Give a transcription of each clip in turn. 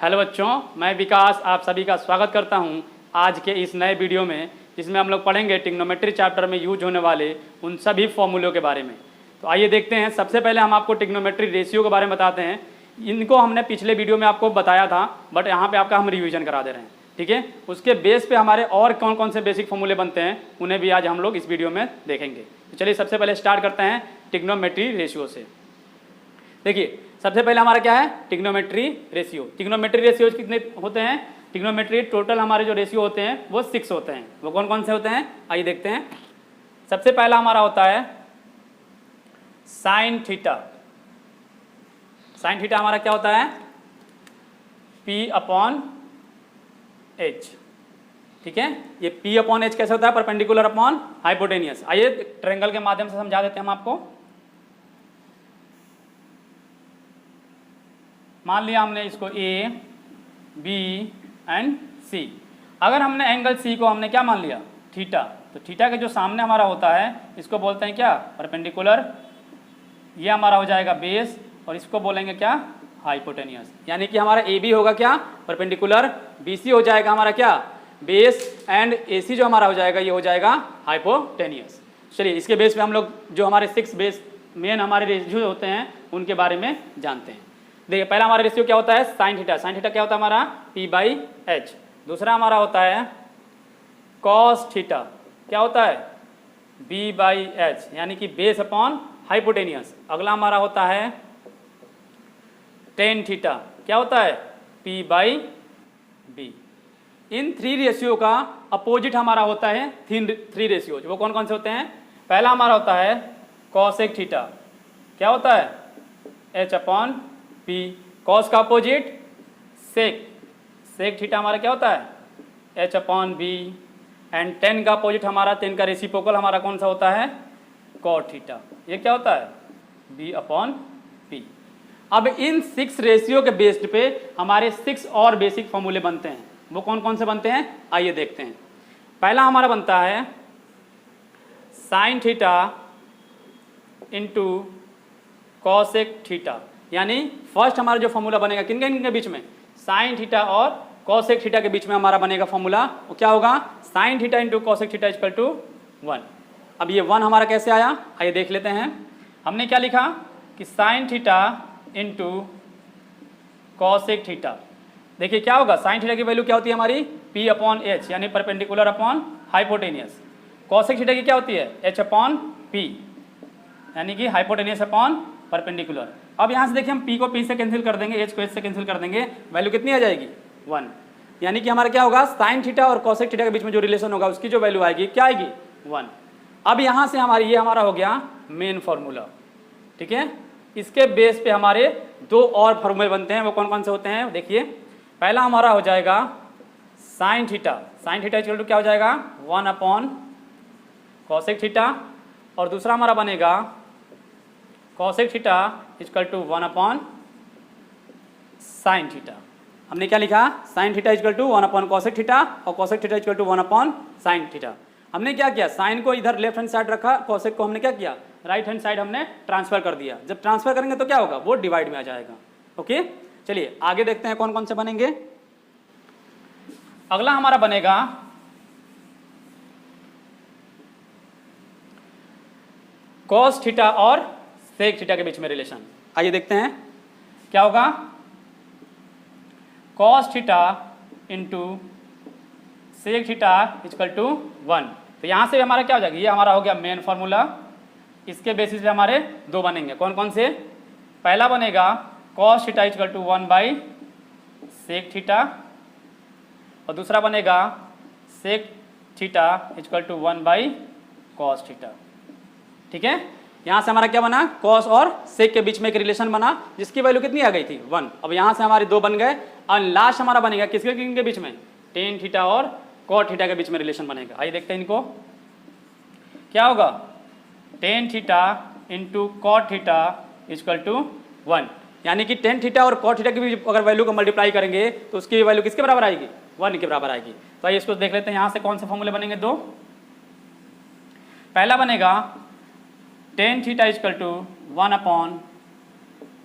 Hello बच्चों, मैं विकास आप सभी का स्वागत करता हूं आज के इस नए वीडियो में, जिसमें हम लोग पढ़ेंगे ट्रिग्नोमेट्री चैप्टर में यूज होने वाले उन सभी फॉर्मूलों के बारे में। तो आइए देखते हैं। सबसे पहले हम आपको ट्रिग्नोमेट्री रेशियो के बारे में बताते हैं। इनको हमने पिछले वीडियो में आपको बताया था, बट यहाँ पर आपका हम रिविजन करा दे रहे हैं, ठीक है। उसके बेस पे हमारे और कौन कौन से बेसिक फॉर्मूले बनते हैं उन्हें भी आज हम लोग इस वीडियो में देखेंगे। तो चलिए सबसे पहले स्टार्ट करते हैं ट्रिग्नोमेट्री रेशियो से। देखिए सबसे पहले हमारा क्या है, ट्रिग्नोमेट्री रेशियो। ट्रिग्नोमेट्री रेशियो कितने होते हैं? ट्रिग्नोमेट्री टोटल हमारे जो रेशियो होते हैं वो 6 होते हैं। वो कौन कौन से होते हैं आइए देखते हैं। सबसे पहला हमारा होता है साइन थीटा। साइन थीटा हमारा क्या होता है? P/H, ठीक है। ये P/H कैसे होता है? Perpendicular upon hypotenuse. आइए ट्रायंगल के माध्यम से समझा देते हैं हम आपको। मान लिया हमने इसको A, B एंड C। अगर हमने एंगल C को हमने क्या मान लिया? थीटा। तो थीटा के जो सामने हमारा होता है इसको बोलते हैं क्या? परपेंडिकुलर। ये हमारा हो जाएगा बेस और इसको बोलेंगे क्या? हाइपोटेनियस। यानी कि हमारा AB होगा क्या? परपेंडिकुलर। BC हो जाएगा हमारा क्या? बेस एंड AC जो हमारा हो जाएगा ये हो जाएगा हाइपोटेनियस। चलिए इसके बेस पे हम लोग जो हमारे 6 बेस मेन हमारे रेशियो होते हैं उनके बारे में जानते हैं। देखिए पहला हमारा रेशियो क्या होता है? Sine theta. साइन थीटा क्या होता है हमारा? P/H। दूसरा हमारा होता है कॉस थीटा। क्या होता है? B/H, यानी कि बेस अपॉन हाइपोटेनियस। अगला हमारा होता है टेन थीटा। क्या होता है? P/B। इन 3 रेशियो का अपोजिट हमारा होता है 3 रेशियोज। वो कौन कौन से होते हैं? पहला हमारा होता है कॉसेक थीटा। क्या होता है? H/P। कॉस का अपोजिट सेक। सेक थीटा हमारा क्या होता है? H/B। एंड टेन का अपोजिट हमारा, टेन का रेसिप्रोकल हमारा कौन सा होता है? Cot theta. ये क्या होता है? B/P। अब इन 6 रेशियो के बेस्ड पे हमारे 6 और बेसिक फॉर्मूले बनते हैं। वो कौन कौन से बनते हैं आइए देखते हैं। पहला हमारा बनता है sine theta into cosec theta. यानी फर्स्ट हमारा जो फॉर्मूला बनेगा किनके किनके बीच में? साइन थीटा और कॉसेक थीटा के बीच में हमारा बनेगा फॉर्मूला। वो क्या होगा? Sine theta into cosec theta equal to 1। अब ये 1 हमारा कैसे आया आइए देख लेते हैं। हमने क्या लिखा कि sign theta into cosec theta. देखिए क्या होगा? साइन थीटा की वैल्यू क्या होती है हमारी? P/H, यानी perpendicular upon hypotenuse. Cosec theta की क्या होती है? H/P, यानी कि हाइपोटेनियस अपॉन परपेंडिकुलर। अब यहाँ से देखिए हम P को P से कैंसिल कर देंगे, H को H से कैंसिल कर देंगे, वैल्यू कितनी आ जाएगी? 1। यानी कि हमारा क्या होगा? साइन थीटा और कॉसेक थीटा के बीच में जो रिलेशन होगा उसकी जो वैल्यू आएगी क्या आएगी? 1। अब यहाँ से हमारी ये हमारा हो गया मेन फॉर्मूला, ठीक है। इसके बेस पे हमारे 2 और फॉर्मूले बनते हैं। वो कौन कौन से होते हैं देखिए। पहला हमारा हो जाएगा sine theta. Sine theta equal to क्या हो जाएगा? 1/ कॉसेक थीटा। और दूसरा हमारा बनेगा cosec theta equal to 1/ sine theta. हमने क्या लिखा? Sine theta equal to 1/ cosec theta और cosec theta equal to 1/ sine theta. हमने क्या किया? साइन को इधर लेफ्ट हैंड साइड रखा, कॉसेक को हमने क्या किया? राइट हैंड साइड हमने ट्रांसफर कर दिया। जब ट्रांसफर करेंगे तो क्या होगा? वो डिवाइड में आ जाएगा। ओके चलिए आगे देखते हैं कौन कौन से बनेंगे। अगला हमारा बनेगा कॉस थीटा और सेक थीटा के बीच में रिलेशन। आइए देखते हैं क्या होगा। Cos theta into sec theta equal to 1। तो यहाँ से हमारा क्या हो जाएगा? ये हमारा हो गया मेन फॉर्मूला। इसके बेसिस पे हमारे 2 बनेंगे। कौन कौन से? पहला बनेगा cos theta equal to 1/ sec theta और दूसरा बनेगा sec theta equal to 1/ cos theta, ठीक है। यहाँ से हमारा क्या बना? कॉस और सेक के बीच में एक रिलेशन बना जिसकी वैल्यू कितनी आ गई थी? 1। अब यहाँ से हमारे 2 बन गए और लास्ट हमारा बनेगा किसके किनके बीच में? टेन थीटा और कॉट थीटा के बीच में रिलेशन बनेगा। आइए देखते हैं इनको। क्या होगा? Tan theta into cot theta equal to 1। यानी कि टेन थीटा और कॉट थीटा की भी अगर वैल्यू को मल्टीप्लाई करेंगे तो उसकी वैल्यू किसके बराबर आएगी? 1 के बराबर आएगी। तो आइए इसको देख लेते हैं। यहाँ से कौन से फॉर्मूले बनेंगे? 2। पहला बनेगा tan theta equal to 1/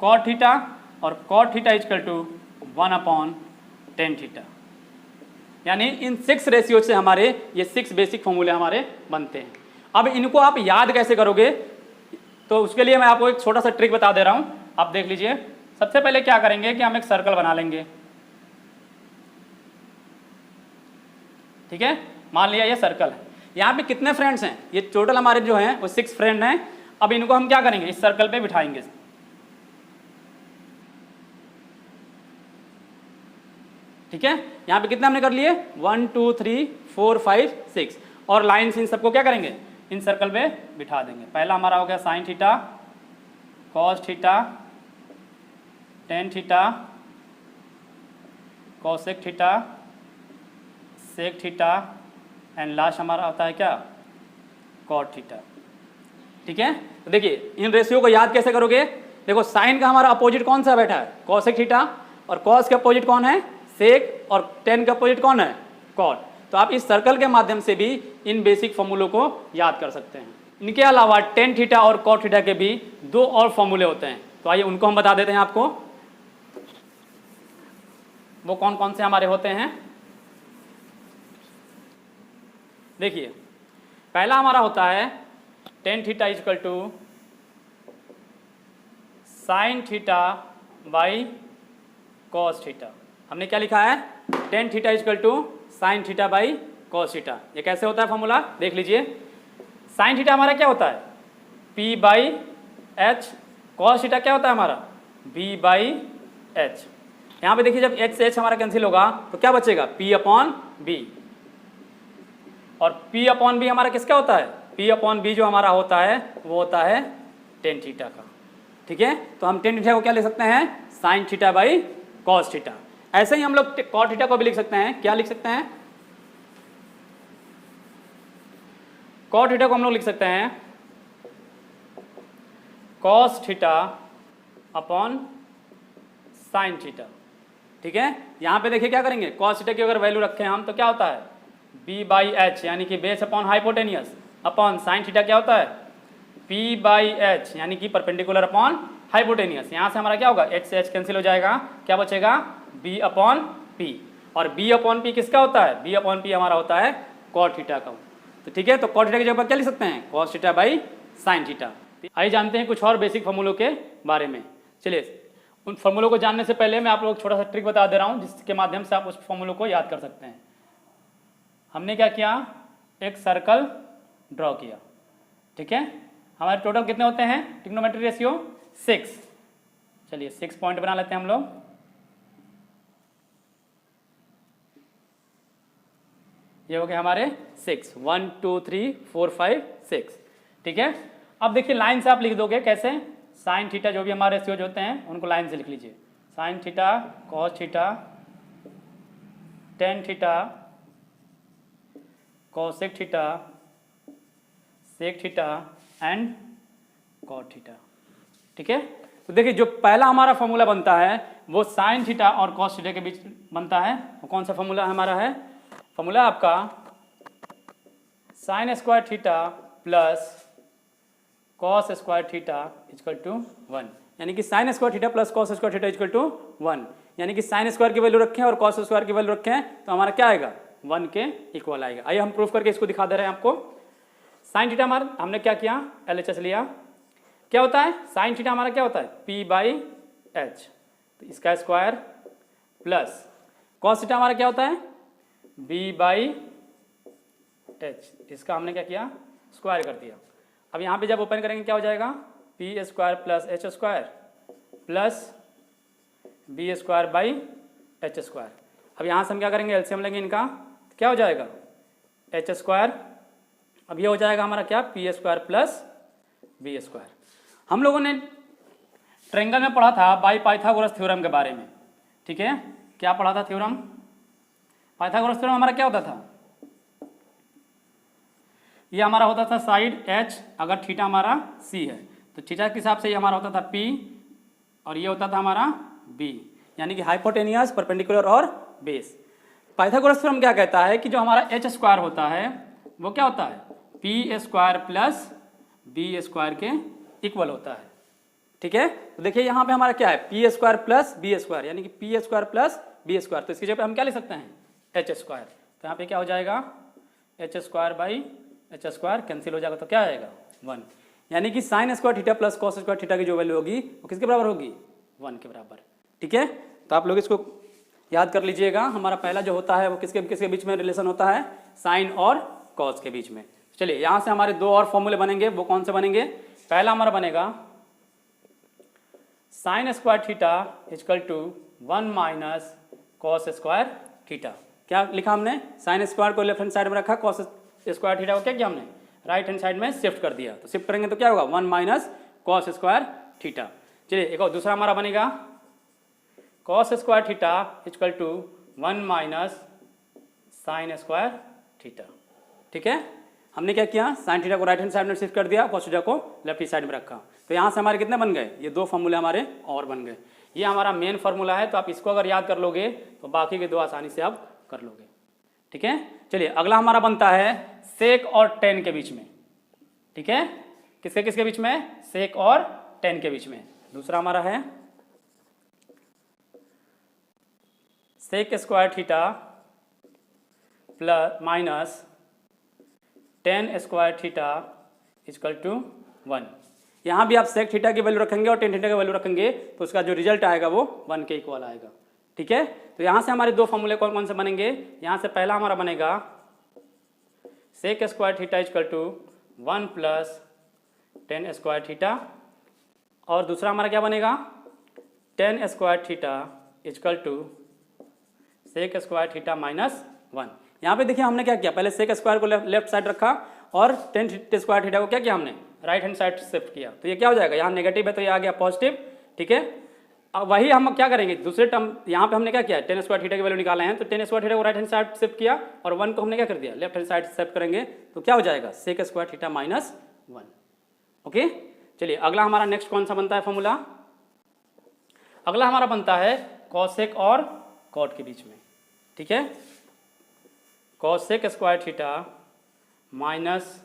cot theta और cot theta equal to 1/ tan theta. यानी इन 6 रेशियो से हमारे ये 6 बेसिक फॉर्मूले हमारे बनते हैं। अब इनको आप याद कैसे करोगे, तो उसके लिए मैं आपको एक छोटा सा ट्रिक बता दे रहा हूं, आप देख लीजिए। सबसे पहले क्या करेंगे कि हम एक सर्कल बना लेंगे, ठीक है। मान लिया ये सर्कल है, यहाँ पे कितने फ्रेंड्स हैं, ये टोटल हमारे जो हैं वो 6 फ्रेंड हैं। अब इनको हम क्या करेंगे, इस सर्कल पे बिठाएंगे, ठीक है। यहाँ पे कितने हमने कर लिए, 1 2 3 4 5 6, और लाइन से इन सबको क्या करेंगे, इन सर्कल पे बिठा देंगे। पहला हमारा हो गया sine theta, cos theta, tan theta, cosec theta, sec theta, and last हमारा होता है क्या, कॉट थीटा, ठीक है। तो देखिए इन रेशियो को याद कैसे करोगे, देखो साइन का हमारा अपोजिट कौन सा बैठा है, कोसेक थीटा, और कॉस का अपोजिट कौन है, सेक, और टेन का अपोजिट कौन है, कॉट। तो आप इस सर्कल के माध्यम से भी इन बेसिक फॉर्मूलों को याद कर सकते हैं। इनके अलावा टेन थीटा और कॉट थीटा के भी 2 और फॉर्मूले होते हैं, तो आइए उनको हम बता देते हैं आपको। वो कौन कौन से हमारे होते हैं, देखिए पहला हमारा होता है tan theta equal to sine theta by cos theta. हमने क्या लिखा है, tan theta equal to sine theta by cos theta. ये कैसे होता है फॉर्मूला, देख लीजिए। साइन थीटा हमारा क्या होता है, P by H, cos theta क्या होता है हमारा, B बाई एच। यहाँ पे देखिए जब H से H हमारा कैंसिल होगा तो क्या बचेगा, P अपॉन B, और P अपॉन B हमारा किसका होता है, P अपॉन B जो हमारा होता है वो होता है टेन थीटा का, ठीक है। तो हम टेन थीटा को क्या ले सकते हैं, sign theta by cos theta. ऐसे ही हम लोग कॉट थीटा को भी लिख सकते हैं, क्या लिख सकते हैं, कॉट थीटा को हम लोग लिख सकते हैं cos theta upon sine theta, ठीक है। यहाँ पे देखिए क्या करेंगे, कॉस थीटा की अगर वैल्यू रखें हम तो क्या होता है, B बाई एच, यानी कि base upon hypotenuse, upon sine theta क्या होता है, P बाई एच, यानी कि परपेंडिकुलर अपॉन हाइपोटेनियस। यहाँ से हमारा क्या होगा, H से H कैंसिल हो जाएगा, क्या बचेगा, B अपॉन P, और B अपॉन P किसका होता है, B अपॉन P हमारा होता है कॉट थीटा का। तो ठीक है, तो कॉट थीटा की जगह पर क्या लिख सकते हैं, cos theta by sine theta. आइए जानते हैं कुछ और बेसिक फॉर्मूलों के बारे में। चलिए उन फॉर्मूलों को जानने से पहले मैं आप लोग छोटा सा ट्रिक बता दे रहा हूँ, जिसके माध्यम से आप उस फॉर्मूलों को याद कर सकते हैं। हमने क्या किया, एक सर्कल ड्रॉ किया, ठीक है। हमारे टोटल कितने होते हैं ट्रिग्नोमेट्रिक रेशियो, 6। चलिए 6 पॉइंट बना लेते हैं हम लोग। ये हो गए हमारे 6, 1 2 3 4 5 6, ठीक है। अब देखिए लाइन से आप लिख दोगे कैसे, साइन थीटा जो भी हमारे रेशियोज होते हैं उनको लाइन से लिख लीजिए, sine theta, cos theta, tan theta, cosec theta, sec theta and cot theta, ठीक है। तो देखिए जो पहला हमारा फॉर्मूला बनता है वो साइन थीटा और कॉस थीटा के बीच बनता है। वो कौन सा फॉर्मूला हमारा है, फॉर्मूला आपका sine square theta plus cos square theta equal to 1, यानी कि sine square theta plus cos square theta equal to 1, यानी कि साइन स्क्वायर की वैल्यू रखें और कॉस स्क्वायर की वैल्यू रखें तो हमारा क्या आएगा, 1 के इक्वल आएगा। आइए हम प्रूफ करके इसको दिखा दे रहे हैं आपको। साइन थीटा हमारा हमने क्या किया, LHS लिया, क्या होता है साइन थीटा हमारा क्या होता है, P बाई एच, तो इसका स्क्वायर, प्लस कॉस थीटा हमारा क्या होता है, B बाई एच, इसका हमने क्या किया, स्क्वायर कर दिया। अब यहाँ पे जब ओपन करेंगे क्या हो जाएगा, P square plus H square plus B square by H square. अब यहाँ से हम क्या करेंगे, एलसीएम लेंगे इनका, तो क्या हो जाएगा, एच स्क्वायर, अब ये हो जाएगा हमारा क्या, P square plus B square. हम लोगों ने ट्रायंगल में पढ़ा था बाई पाइथागोरस थ्योरम के बारे में, ठीक है। क्या पढ़ा था थ्योरम, पाइथागोरस थ्योरम हमारा क्या होता था, ये हमारा होता था साइड H अगर थीटा हमारा C है, तो थीटा के हिसाब से ये हमारा होता था P और ये होता था हमारा B, यानी कि हाइपोटेनियस, परपेंडिकुलर और बेस। पाइथागोरस थ्योरम क्या कहता है कि जो हमारा H स्क्वायर होता है वो क्या होता है, P square plus B square के इक्वल होता है, ठीक है। तो देखिए यहाँ पे हमारा क्या है, P square plus B square, यानी कि P square plus B square. तो इसकी जगह पे हम क्या लिख सकते हैं, एच स्क्वायर। तो यहाँ पे क्या हो जाएगा, H square by H square cancel हो जाएगा, तो क्या आएगा 1, यानी कि sine square theta plus cos square theta की जो वैल्यू होगी वो किसके बराबर होगी, 1 के बराबर। ठीक है, तो आप लोग इसको याद कर लीजिएगा। हमारा पहला जो होता है वो किसके किसके बीच में रिलेशन होता है, साइन और कॉस के बीच में। चलिए यहाँ से हमारे दो और फॉर्मूले बनेंगे, वो कौन से बनेंगे, पहला हमारा बनेगा sine square theta equal to 1 minus cos square theta. क्या लिखा हमने, साइन स्क्वायर को लेफ्ट हैंड साइड में रखा, कॉस स्क्वायर थीटा को क्या किया हमने, राइट हैंड साइड में शिफ्ट कर दिया। तो शिफ्ट करेंगे तो क्या होगा, 1 माइनस कॉस स्क्वायर थीटा। चलिए एक और दूसरा हमारा बनेगा cos square theta equal to 1 minus sine square theta. ठीक है, हमने क्या किया, साइन थीटा को राइट हैंड साइड में शिफ्ट कर दिया, कॉस थीटा को लेफ्ट हैंड साइड में रखा। तो यहाँ से हमारे कितने बन गए, ये दो फॉर्मूले हमारे और बन गए। ये हमारा मेन फार्मूला है, तो आप इसको अगर याद कर लोगे तो बाकी के दो आसानी से आप कर लोगे। ठीक है, चलिए अगला हमारा बनता है सेक और टेन के बीच में। ठीक है, किसके किसके बीच में, सेक और टेन के बीच में। दूसरा हमारा है sec square theta plus minus tan square theta equal to 1। यहाँ भी आप सेक थीटा की वैल्यू रखेंगे और टेन थीटा की वैल्यू रखेंगे तो उसका जो रिजल्ट आएगा वो 1 के इक्वल आएगा। ठीक है, तो यहाँ से हमारे दो फॉर्मूले कौन कौन से बनेंगे, यहाँ से पहला हमारा बनेगा sec square theta equal to 1 plus tan square theta, और दूसरा हमारा क्या बनेगा, tan square theta equal to sec square theta minus 1। यहाँ पे देखिए हमने क्या किया, पहले सेक स्क्वायर को लेफ्ट साइड रखा और टेन स्क्वायर थीटा को क्या किया हमने, राइट हैंड साइड शिफ्ट किया। तो ये क्या हो जाएगा, यहाँ नेगेटिव है तो ये आ गया पॉजिटिव। ठीक है, अब वही हम क्या करेंगे, दूसरे टर्म यहाँ पे हमने क्या किया, टेन स्क्वायर थीटा की वैल्यू निकाले हैं, तो टेन स्क्वायर थीटा को राइट हैंड साइड शिफ्ट किया और 1 को हमने क्या कर दिया, लेफ्ट हैंड साइड शिफ्ट करेंगे, तो क्या हो जाएगा sec square theta minus 1। Okay, चलिए अगला हमारा नेक्स्ट कौन सा बनता है फॉर्मूला, अगला हमारा बनता है कॉसेक और कॉट के बीच में। ठीक है, cosec square theta minus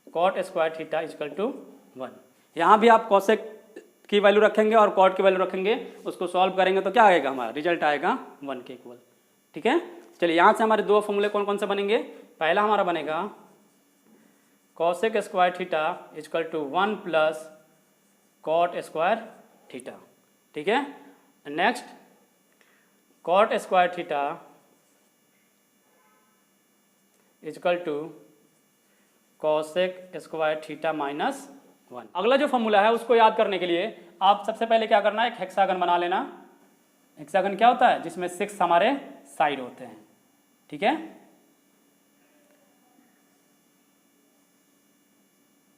cot square theta equal to 1। यहाँ भी आप कॉसेक की वैल्यू रखेंगे और कॉट की वैल्यू रखेंगे, उसको सॉल्व करेंगे तो क्या आएगा, हमारा रिजल्ट आएगा 1 के इक्वल। ठीक है, चलिए यहाँ से हमारे दो फॉर्मूले कौन कौन से बनेंगे, पहला हमारा बनेगा cosec square theta equal to 1 plus cot square theta. ठीक है, next cot square theta equal to cosec square theta minus 1। अगला जो फॉर्मूला है उसको याद करने के लिए आप सबसे पहले क्या करना है, एक हेक्सागन बना लेना। हेक्सागन क्या होता है, जिसमें 6 हमारे साइड होते हैं। ठीक है,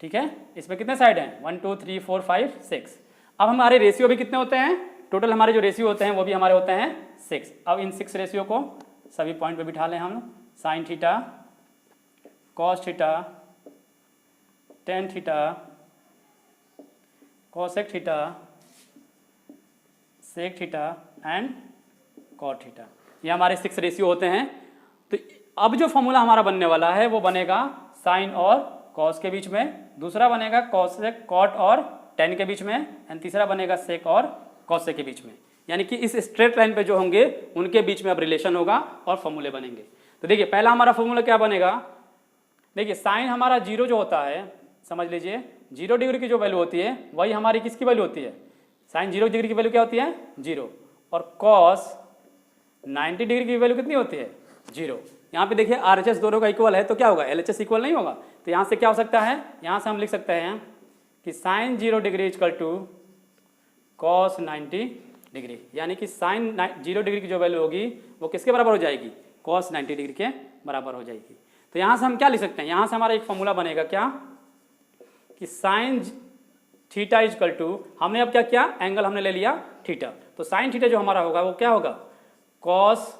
ठीक है, इसमें कितने साइड हैं, 1 2 3 4 5 6। अब हमारे रेशियो भी कितने होते हैं, टोटल हमारे जो रेशियो होते हैं वो भी हमारे होते हैं 6। अब इन 6 रेशियो को सभी पॉइंट पे बिठा लें हम, sine theta, cos theta, tan theta, cosec theta, sec theta and cot theta, ये हमारे 6 रेशियो होते हैं। तो अब जो फॉर्मूला हमारा बनने वाला है वो बनेगा साइन और कॉस के बीच में, दूसरा बनेगा कॉसेक कॉट और टेन के बीच में, एंड तीसरा बनेगा सेक और कॉसेक के बीच में। यानी कि इस स्ट्रेट लाइन पे जो होंगे उनके बीच में अब रिलेशन होगा और फॉर्मूले बनेंगे। तो देखिए पहला हमारा फॉर्मूला क्या बनेगा, देखिए साइन हमारा 0 जो होता है, समझ लीजिए 0 डिग्री की जो वैल्यू होती है वही हमारी किसकी वैल्यू होती है, साइन 0 डिग्री की वैल्यू क्या होती है 0, और कॉस 90 डिग्री की वैल्यू कितनी होती है 0। यहाँ पे देखिए RHS दोनों का इक्वल है तो क्या होगा, LHS इक्वल नहीं होगा। तो यहाँ से क्या हो सकता है, यहाँ से हम लिख सकते हैं कि sine 0 degree equal to cos 90 degree, यानी कि साइन 0 डिग्री की जो वैल्यू होगी वो किसके बराबर हो जाएगी, कॉस 90 डिग्री के बराबर हो जाएगी। तो यहाँ से हम क्या लिख सकते हैं, यहाँ से हमारा एक फॉर्मूला बनेगा क्या, कि साइन थीटा इजकल टू, हमने अब क्या किया, एंगल हमने ले लिया थीटा, तो साइन थीटा जो हमारा होगा वो क्या होगा, कॉस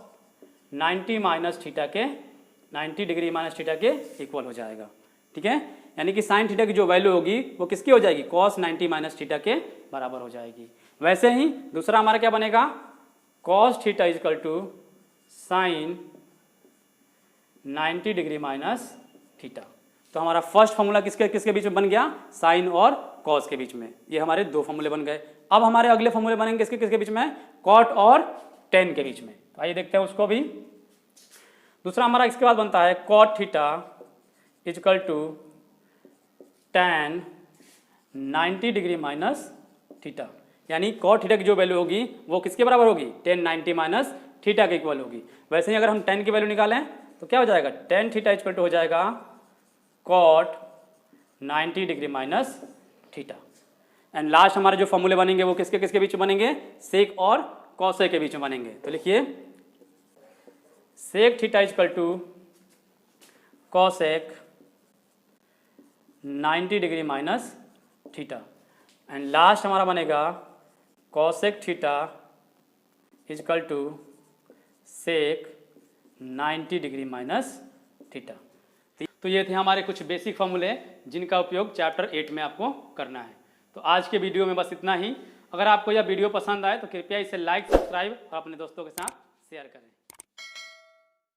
90 माइनस थीटा के, 90 डिग्री माइनस थीटा के इक्वल हो जाएगा। ठीक है, यानी कि साइन थीटा की जो वैल्यू होगी वो किसकी हो जाएगी, कॉस 90 माइनस थीटा के बराबर हो जाएगी। वैसे ही दूसरा हमारा क्या बनेगा, cos theta equal to sine 90 degree minus theta. तो हमारा फर्स्ट फॉर्मूला किसके किसके बीच में बन गया, साइन और कॉस के बीच में। ये हमारे 2 फॉर्मूले बन गए। अब हमारे अगले फॉर्मूले बनेंगे किसके किसके बीच में, कॉट और टेन के बीच में। तो आइए देखते हैं उसको भी। दूसरा हमारा इसके बाद बनता है cot theta equal to tan 90 degree minus theta, यानी कॉट थीटा की जो वैल्यू होगी वो किसके बराबर होगी, tan 90 माइनस थीटा के इक्वल होगी। वैसे ही अगर हम tan की वैल्यू निकालें तो क्या हो जाएगा, tan थीटा इजकल टू हो जाएगा cot 90 degree minus theta. And last हमारे जो फॉर्मूले बनेंगे वो किसके किसके बीच में बनेंगे, सेक और कॉसेक के बीच में बनेंगे। तो लिखिए sec theta equal to cosec 90 degree minus theta. And last हमारा बनेगा cosec theta equal to sec 90 degree minus theta. तो ये थे हमारे कुछ बेसिक फॉर्मूले जिनका उपयोग चैप्टर 8 में आपको करना है। तो आज के वीडियो में बस इतना ही। अगर आपको यह वीडियो पसंद आए तो कृपया इसे लाइक, सब्सक्राइब और अपने दोस्तों के साथ शेयर करें।